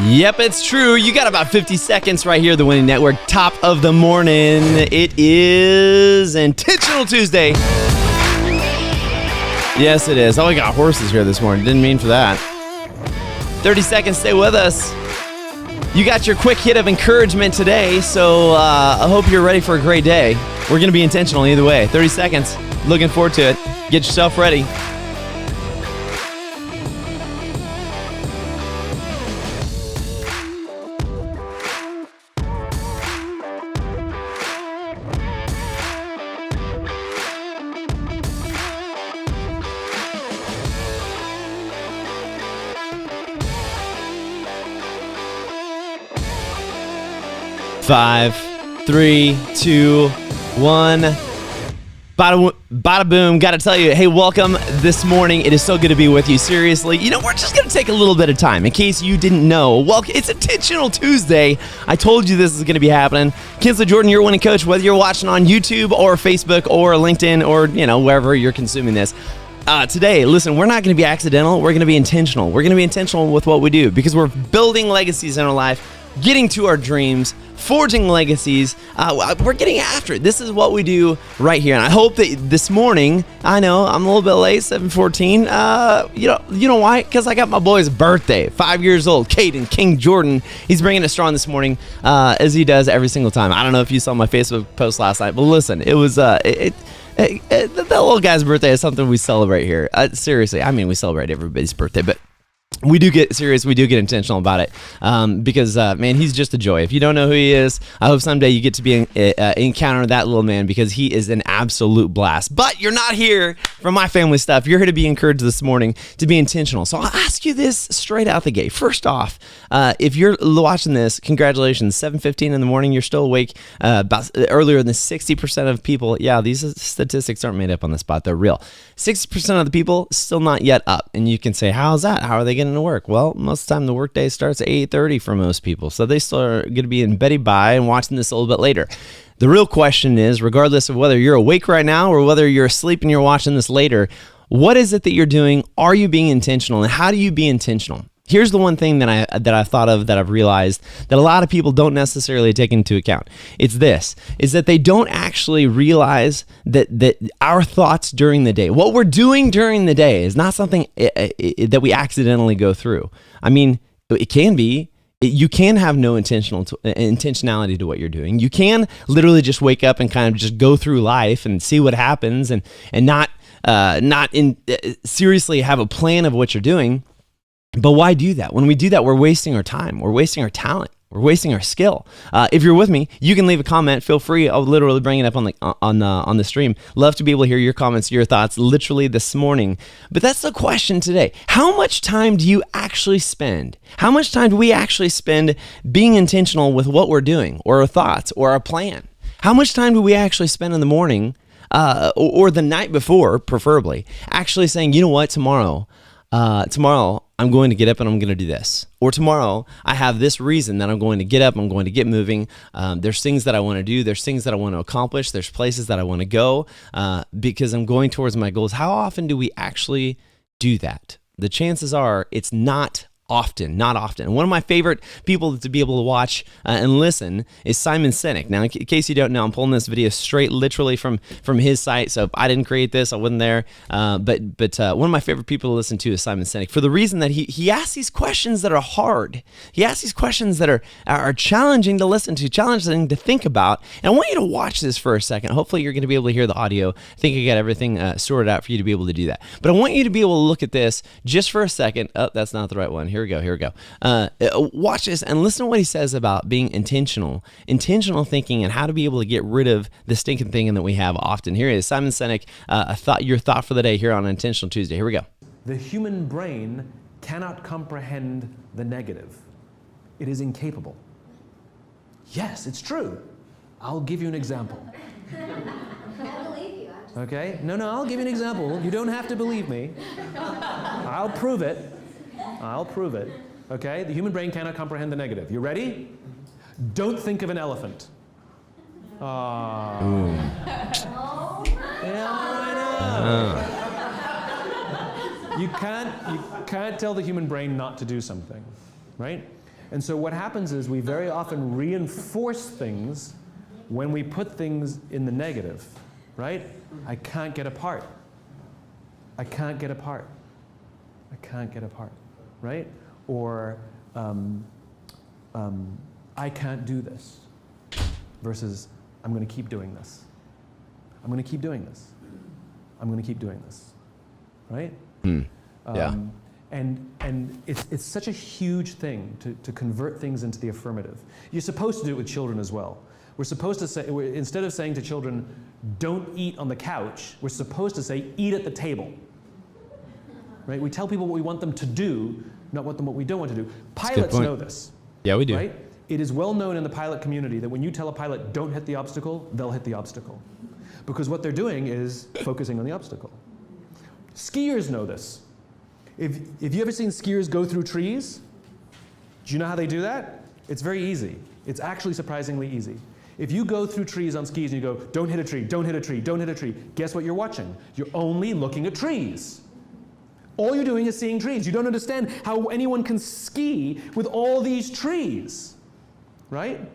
Yep, it's true. You got about 50 seconds right here, the Winning Network, top of the morning. It is Intentional Tuesday. Yes, it is. Oh, we got horses here this morning. Didn't mean for that. 30 seconds, stay with us. You got your quick hit of encouragement today, so I hope you're ready for a great day. We're going to be intentional either way. 30 seconds. Looking forward to it. Get yourself ready. Five, three, two, one. Bada boom. Got to tell you, hey, welcome this morning. It is so good to be with you. Seriously, we're just going to take a little bit of time. In case you didn't know, it's Intentional Tuesday. I told you this is going to be happening. Kinsley Jordan, your winning coach, whether you're watching on YouTube or Facebook or LinkedIn or, wherever you're consuming this. Today, listen, we're not going to be accidental. We're going to be intentional. We're going to be intentional with what we do because we're building legacies in our life, getting to our dreams, forging legacies. We're getting after it. This is what we do right here. And I hope that this morning, I know I'm a little bit late, 7:14. You know why? Because I got my boy's birthday, 5 years old, Caden King Jordan. He's bringing it strong this morning, as he does every single time. I don't know if you saw my Facebook post last night, but listen, it was that little guy's birthday is something we celebrate here. Seriously, I mean, we celebrate everybody's birthday, but we do get serious. We do get intentional about it because, man, he's just a joy. If you don't know who he is, I hope someday you get to be encounter that little man because he is an absolute blast. But you're not here for my family stuff. You're here to be encouraged this morning to be intentional. So I'll ask you this straight out the gate. First off, if you're watching this, congratulations. 7:15 in the morning, you're still awake. About earlier than 60% of people. Yeah, these statistics aren't made up on the spot. They're real. 60% of the people still not yet up. And you can say, how's that? How are they getting to work? Well, most of the time the workday starts at 8:30 for most people. So they still are going to be in bed by and watching this a little bit later. The real question is, regardless of whether you're awake right now or whether you're asleep and you're watching this later, what is it that you're doing? Are you being intentional? And how do you be intentional? Here's the one thing that I've thought of, that I've realized that a lot of people don't necessarily take into account. It's that they don't actually realize that our thoughts during the day, what we're doing during the day, is not something that we accidentally go through. I mean, it can be. You can have no intentionality to what you're doing. You can literally just wake up and kind of just go through life and see what happens and not seriously have a plan of what you're doing. But why do that? When we do that, we're wasting our time. We're wasting our talent. We're wasting our skill. If you're with me, you can leave a comment. Feel free. I'll literally bring it up on the stream. Love to be able to hear your comments, your thoughts, literally this morning. But that's the question today. How much time do you actually spend? How much time do we actually spend being intentional with what we're doing, or our thoughts, or our plan? How much time do we actually spend in the morning, or the night before, preferably, actually saying, you know what, tomorrow I'm going to get up and I'm going to do this. Or tomorrow I have this reason that I'm going to get up, I'm going to get moving. There's things that I want to do. There's things that I want to accomplish. There's places that I want to go because I'm going towards my goals. How often do we actually do that? The chances are it's not not often. One of my favorite people to be able to watch and listen is Simon Sinek. Now, in case you don't know, I'm pulling this video straight literally from his site, so I didn't create this, I wasn't there, but one of my favorite people to listen to is Simon Sinek, for the reason that he asks these questions that are hard. He asks these questions that are challenging to listen to, challenging to think about, and I want you to watch this for a second. Hopefully you're going to be able to hear the audio. I think I got everything sorted out for you to be able to do that. But I want you to be able to look at this just for a second. Oh, that's not the right one. Here we go. Watch this and listen to what he says about being intentional thinking, and how to be able to get rid of the stinking thing that we have often. Here it is, Simon Sinek, your thought for the day here on Intentional Tuesday. Here we go. The human brain cannot comprehend the negative. It is incapable. Yes, it's true. I'll give you an example. I believe you. Okay? No, I'll give you an example. You don't have to believe me. I'll prove it. Okay? The human brain cannot comprehend the negative. You ready? Don't think of an elephant. Yeah, I know. You can't tell the human brain not to do something, right? And so what happens is we very often reinforce things when we put things in the negative, right? I can't get apart. I can't get apart. I can't get apart, right? Or I can't do this versus I'm going to keep doing this. I'm going to keep doing this. I'm going to keep doing this, right? Yeah. And it's such a huge thing to convert things into the affirmative. You're supposed to do it with children as well. We're supposed to say, instead of saying to children, don't eat on the couch, we're supposed to say, eat at the table. Right? We tell people what we want them to do, not what we don't want to do. Pilots know this. Yeah, we do. Right? It is well known in the pilot community that when you tell a pilot, don't hit the obstacle, they'll hit the obstacle. Because what they're doing is focusing on the obstacle. Skiers know this. If you ever seen skiers go through trees, do you know how they do that? It's very easy. It's actually surprisingly easy. If you go through trees on skis and you go, don't hit a tree, don't hit a tree, don't hit a tree, guess what you're watching? You're only looking at trees. All you're doing is seeing trees. You don't understand how anyone can ski with all these trees, right?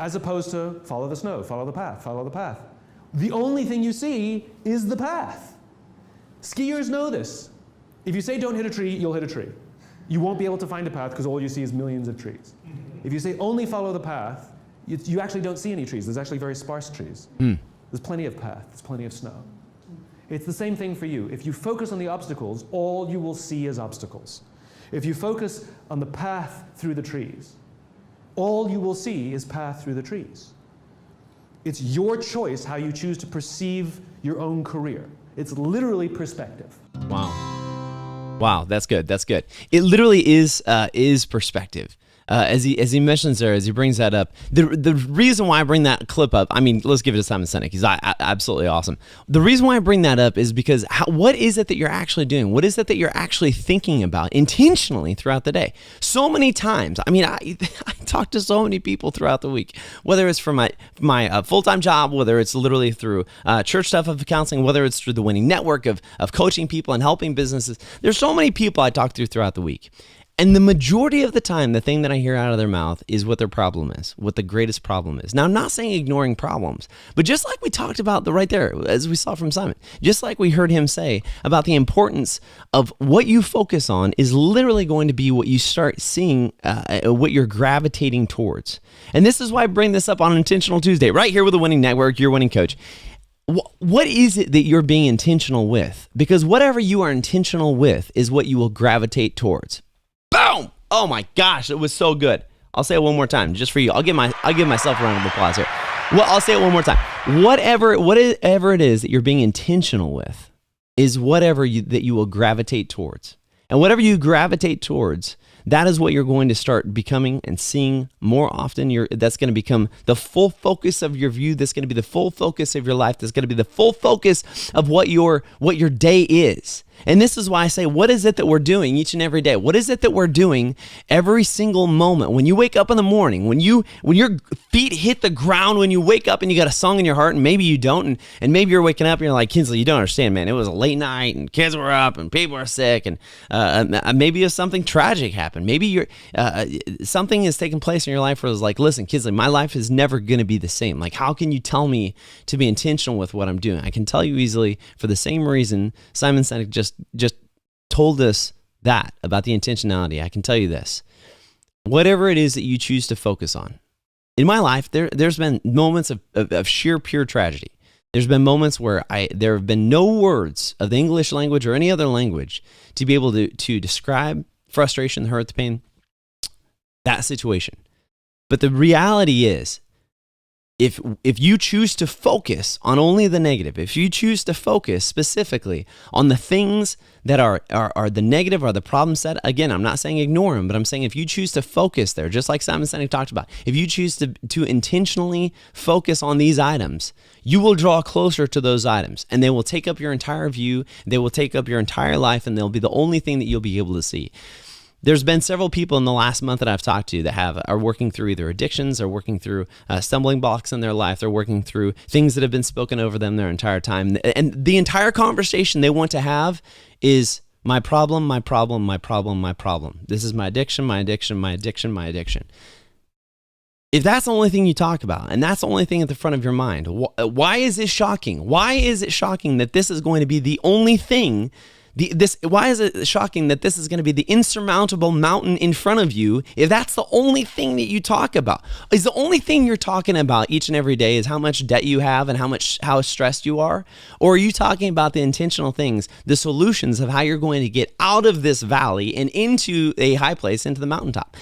As opposed to follow the snow, follow the path, follow the path. The only thing you see is the path. Skiers know this. If you say don't hit a tree, you'll hit a tree. You won't be able to find a path because all you see is millions of trees. If you say only follow the path, you actually don't see any trees. There's actually very sparse trees. There's plenty of path. There's plenty of snow. It's the same thing for you. If you focus on the obstacles, all you will see is obstacles. If you focus on the path through the trees, all you will see is path through the trees. It's your choice how you choose to perceive your own career. It's literally perspective. Wow, that's good. That's good. It literally is perspective. As he mentions there, as he brings that up, the reason why I bring that clip up, I mean, let's give it to Simon Sinek. He's absolutely awesome. The reason why I bring that up is because what is it that you're actually doing? What is it that you're actually thinking about intentionally throughout the day? So many times, I mean, I talk to so many people throughout the week, whether it's for my full-time job, whether it's literally through church stuff of counseling, whether it's through the Winning Network of coaching people and helping businesses. There's so many people I talk to throughout the week. And the majority of the time, the thing that I hear out of their mouth is what their problem is, what the greatest problem is. Now, I'm not saying ignoring problems, but just like we talked about right there, as we saw from Simon, just like we heard him say about the importance of what you focus on is literally going to be what you start seeing, what you're gravitating towards. And this is why I bring this up on Intentional Tuesday, right here with the Winning Network, your winning coach. What is it that you're being intentional with? Because whatever you are intentional with is what you will gravitate towards. Boom! Oh my gosh, it was so good. I'll say it one more time, just for you. I'll give myself a round of applause here. Well, I'll say it one more time. Whatever it is that you're being intentional with is whatever that you will gravitate towards. And whatever you gravitate towards, that is what you're going to start becoming and seeing more often. That's going to become the full focus of your view. That's going to be the full focus of your life. That's going to be the full focus of what your day is. And this is why I say, what is it that we're doing each and every day? What is it that we're doing every single moment? When you wake up in the morning, when your feet hit the ground, when you wake up and you got a song in your heart, and maybe you don't, and maybe you're waking up and you're like, Kinsley, you don't understand, man. It was a late night and kids were up and people were sick, and maybe something tragic happened. Maybe something has taken place in your life where it's like, listen, Kinsley, my life is never going to be the same. Like, how can you tell me to be intentional with what I'm doing? I can tell you easily, for the same reason Simon Sinek just told us that about the intentionality. I can tell you this: whatever it is that you choose to focus on. In my life, there's been moments of sheer pure tragedy. There's been moments where there have been no words of the English language or any other language to be able to describe frustration, the hurt, the pain, that situation. But the reality is, if you choose to focus on only the negative, if you choose to focus specifically on the things that are the negative or the problem set, again, I'm not saying ignore them, but I'm saying if you choose to focus there, just like Simon Sinek talked about, if you choose to intentionally focus on these items, you will draw closer to those items, and they will take up your entire view, they will take up your entire life, and they'll be the only thing that you'll be able to see. There's been several people in the last month that I've talked to that are working through either addictions or working through stumbling blocks in their life. They're working through things that have been spoken over them their entire time. And the entire conversation they want to have is, My problem, my problem, my problem, my problem. This is my addiction, my addiction, my addiction, my addiction. If that's the only thing you talk about, and that's the only thing at the front of your mind, why is this shocking? Why is it shocking that this is going to be the only thing? Why is it shocking that this is going to be the insurmountable mountain in front of you if that's the only thing that you talk about? Is the only thing you're talking about each and every day is how much debt you have and how stressed you are? Or are you talking about the intentional things, the solutions of how you're going to get out of this valley and into a high place, into the mountaintop?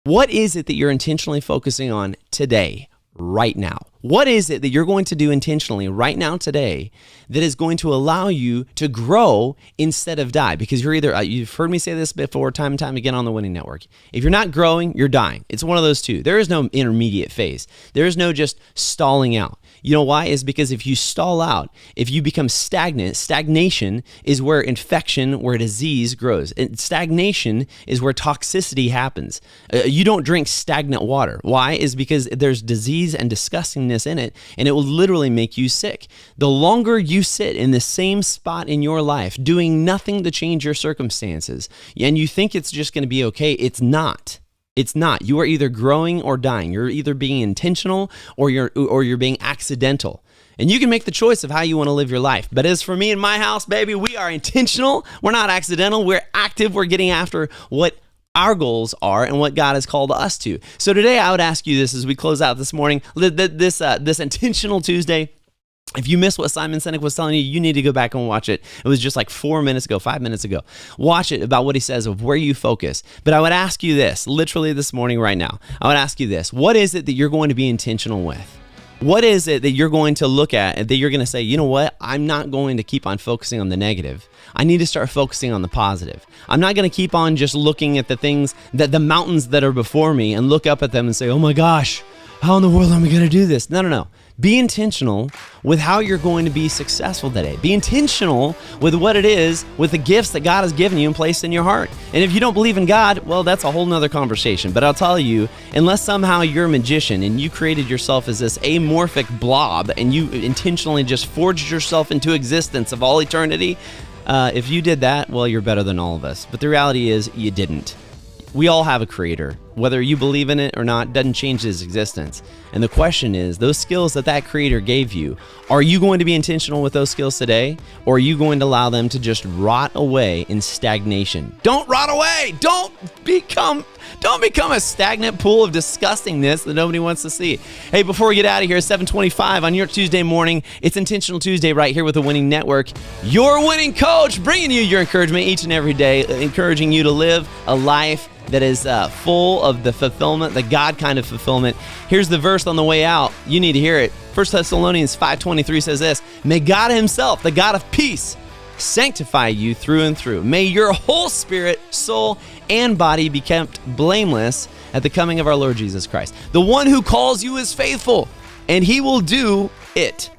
What is it that you're intentionally focusing on today, right now? What is it that you're going to do intentionally right now today that is going to allow you to grow instead of die? Because you've heard me say this before time and time again on the Winning Network. If you're not growing, you're dying. It's one of those two. There is no intermediate phase. There is no just stalling out. You know why? Is because if you stall out, if you become stagnant, stagnation is where infection, where disease grows. And stagnation is where toxicity happens. You don't drink stagnant water. Why? Is because there's disease and disgustingness in it, and it will literally make you sick. The longer you sit in the same spot in your life, doing nothing to change your circumstances, and you think it's just going to be okay, it's not. It's not. You are either growing or dying. You're either being intentional or you're being accidental. And you can make the choice of how you want to live your life. But as for me and my house, baby, we are intentional. We're not accidental. We're active. We're getting after what our goals are and what God has called us to. So today I would ask you this as we close out this morning, this intentional Tuesday. If you missed what Simon Sinek was telling you, you need to go back and watch it. It was just like 5 minutes ago. Watch it about what he says of where you focus. But I would ask you this, literally this morning right now. I would ask you this. What is it that you're going to be intentional with? What is it that you're going to look at and that you're going to say, you know what? I'm not going to keep on focusing on the negative. I need to start focusing on the positive. I'm not going to keep on just looking at the things, the mountains that are before me and look up at them and say, oh my gosh, how in the world am I going to do this? No. Be intentional with how you're going to be successful today. Be intentional with what it is, with the gifts that God has given you and placed in your heart. And if you don't believe in God, well, that's a whole nother conversation. But I'll tell you, unless somehow you're a magician and you created yourself as this amorphic blob and you intentionally just forged yourself into existence of all eternity, if you did that, well, you're better than all of us. But the reality is you didn't. We all have a creator. Whether you believe in it or not doesn't change his existence. And the question is, those skills that creator gave you, are you going to be intentional with those skills today? Or are you going to allow them to just rot away in stagnation? Don't rot away! Don't become a stagnant pool of disgustingness that nobody wants to see. Hey, before we get out of here, 7:25 on your Tuesday morning, it's Intentional Tuesday right here with the Winning Network. Your winning coach, bringing you your encouragement each and every day, encouraging you to live a life that is full of the fulfillment, the God kind of fulfillment. Here's the verse on the way out. You need to hear it. 1 Thessalonians 5:23 says this, may God himself, the God of peace, sanctify you through and through. May your whole spirit, soul, and body be kept blameless at the coming of our Lord Jesus Christ. The one who calls you is faithful, and he will do it.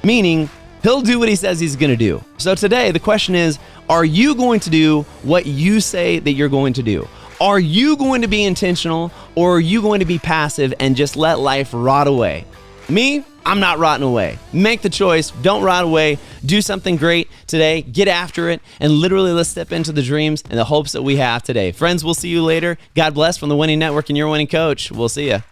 Meaning, he'll do what he says he's going to do. So today, the question is, are you going to do what you say that you're going to do? Are you going to be intentional, or are you going to be passive and just let life rot away? Me, I'm not rotting away. Make the choice. Don't rot away. Do something great today. Get after it. And literally, let's step into the dreams and the hopes that we have today. Friends, we'll see you later. God bless from the Winning Network and your winning coach. We'll see you.